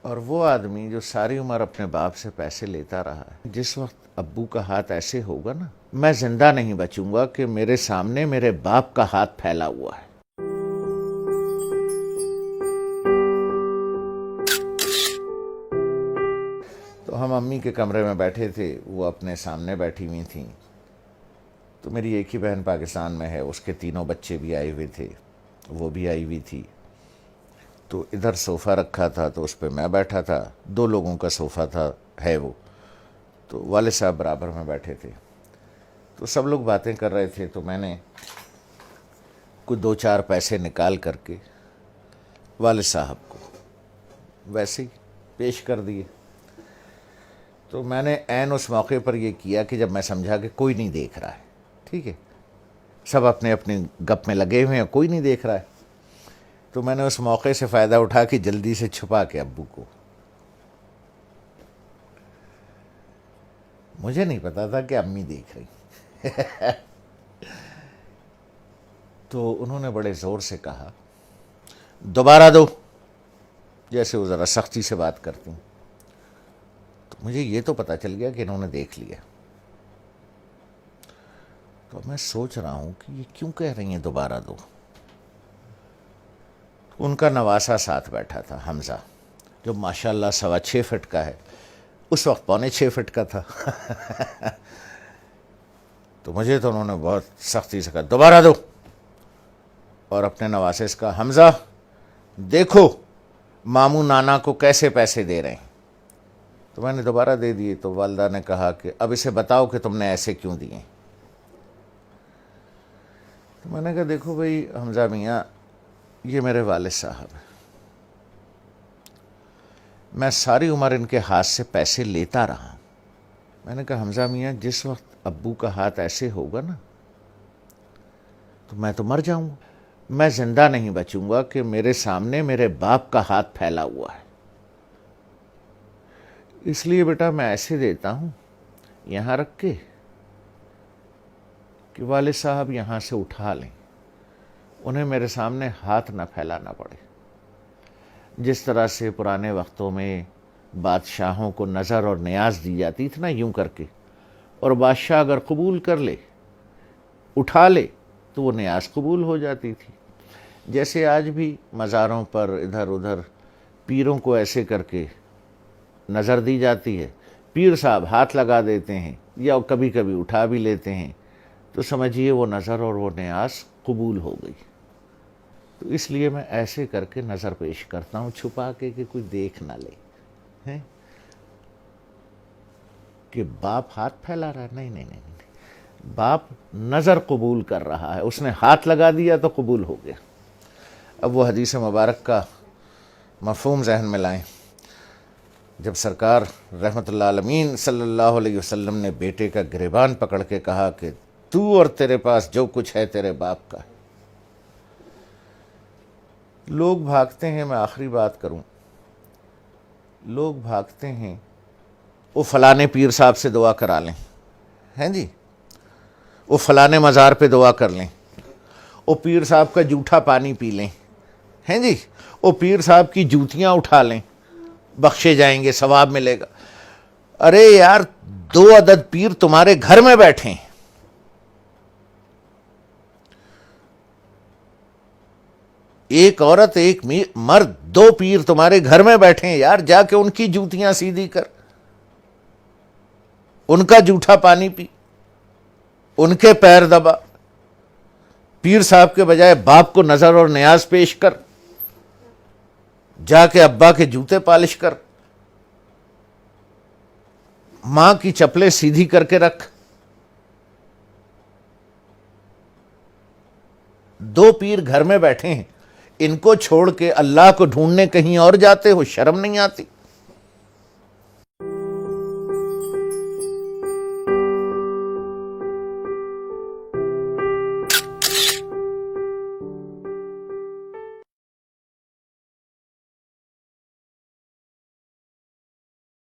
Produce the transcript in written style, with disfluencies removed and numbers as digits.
اور وہ آدمی جو ساری عمر اپنے باپ سے پیسے لیتا رہا ہے، جس وقت ابو کا ہاتھ ایسے ہوگا نا، میں زندہ نہیں بچوں گا کہ میرے سامنے میرے باپ کا ہاتھ پھیلا ہوا ہے۔ تو ہم امی کے کمرے میں بیٹھے تھے، وہ اپنے سامنے بیٹھی ہوئی تھیں۔ تو میری ایک ہی بہن پاکستان میں ہے، اس کے تینوں بچے بھی آئے ہوئے تھے، وہ بھی آئی ہوئی تھی۔ تو ادھر صوفہ رکھا تھا تو اس پہ میں بیٹھا تھا، 2 لوگوں کا صوفہ تھا، ہے وہ۔ تو والد صاحب برابر میں بیٹھے تھے، تو سب لوگ باتیں کر رہے تھے، تو میں نے کچھ 2-4 پیسے نکال کر کے والد صاحب کو ویسے ہی پیش کر دیے۔ تو میں نے عین اس موقع پر یہ کیا کہ جب میں سمجھا کہ کوئی نہیں دیکھ رہا ہے، ٹھیک ہے، سب اپنے اپنے گپ میں لگے ہوئے ہیں، کوئی نہیں دیکھ رہا ہے، تو میں نے اس موقع سے فائدہ اٹھا کے جلدی سے چھپا کے ابو کو، مجھے نہیں پتا تھا کہ امی دیکھ رہی تو انہوں نے بڑے زور سے کہا، دوبارہ دو، جیسے وہ ذرا سختی سے بات کرتی ہیں۔ تو مجھے یہ تو پتا چل گیا کہ انہوں نے دیکھ لیا۔ تو میں سوچ رہا ہوں کہ یہ کیوں کہہ رہی ہیں دوبارہ دو۔ ان کا نواسا ساتھ بیٹھا تھا، حمزہ، جو ماشاءاللہ 6.25 فٹ کا ہے، اس وقت 6.25 فٹ کا تھا تو مجھے تو انہوں نے بہت سختی سے کہا دوبارہ دو، اور اپنے نواسے سے کہا، حمزہ دیکھو ماموں نانا کو کیسے پیسے دے رہے ہیں۔ تو میں نے دوبارہ دے دیے، تو والدہ نے کہا کہ اب اسے بتاؤ کہ تم نے ایسے کیوں دیے۔ تو میں نے کہا دیکھو بھائی حمزہ میاں، یہ میرے والد صاحب ہیں، میں ساری عمر ان کے ہاتھ سے پیسے لیتا رہا ہوں۔ میں نے کہا حمزہ میاں، جس وقت ابو کا ہاتھ ایسے ہوگا نا، تو میں تو مر جاؤں گا، میں زندہ نہیں بچوں گا کہ میرے سامنے میرے باپ کا ہاتھ پھیلا ہوا ہے۔ اس لیے بیٹا میں ایسے دیتا ہوں یہاں رکھ کے کہ والد صاحب یہاں سے اٹھا لیں، انہیں میرے سامنے ہاتھ نہ پھیلانا پڑے۔ جس طرح سے پرانے وقتوں میں بادشاہوں کو نظر اور نیاز دی جاتی تھی نا، یوں کر کے، اور بادشاہ اگر قبول کر لے، اٹھا لے، تو وہ نیاز قبول ہو جاتی تھی۔ جیسے آج بھی مزاروں پر ادھر ادھر پیروں کو ایسے کر کے نظر دی جاتی ہے، پیر صاحب ہاتھ لگا دیتے ہیں یا کبھی کبھی اٹھا بھی لیتے ہیں، تو سمجھیے وہ نظر اور وہ نیاز قبول ہو گئی۔ تو اس لیے میں ایسے کر کے نظر پیش کرتا ہوں، چھپا کے کہ کوئی دیکھ نہ لے ہیں کہ باپ ہاتھ پھیلا رہا ہے۔ نہیں نہیں نہیں، باپ نظر قبول کر رہا ہے، اس نے ہاتھ لگا دیا تو قبول ہو گیا۔ اب وہ حدیث مبارک کا مفہوم ذہن میں لائیں، جب سرکار رحمت اللہ عالمین صلی اللہ علیہ وسلم نے بیٹے کا گریبان پکڑ کے کہا کہ تو اور تیرے پاس جو کچھ ہے تیرے باپ کا ہے۔ لوگ بھاگتے ہیں، میں آخری بات کروں، لوگ بھاگتے ہیں وہ فلانے پیر صاحب سے دعا کرا لیں، ہیں جی، وہ فلانے مزار پہ دعا کر لیں، وہ پیر صاحب کا جھوٹا پانی پی لیں، ہیں جی، وہ پیر صاحب کی جوتیاں اٹھا لیں، بخشے جائیں گے، ثواب ملے گا۔ ارے یار، 2 عدد پیر تمہارے گھر میں بیٹھے ہیں، ایک عورت ایک مرد، 2 پیر تمہارے گھر میں بیٹھے ہیں یار، جا کے ان کی جوتیاں سیدھی کر، ان کا جھوٹا پانی پی، ان کے پیر دبا، پیر صاحب کے بجائے باپ کو نظر اور نیاز پیش کر، جا کے ابا کے جوتے پالش کر، ماں کی چپلیں سیدھی کر کے رکھ۔ 2 پیر گھر میں بیٹھے ہیں، ان کو چھوڑ کے اللہ کو ڈھونڈنے کہیں اور جاتے ہو، شرم نہیں آتی؟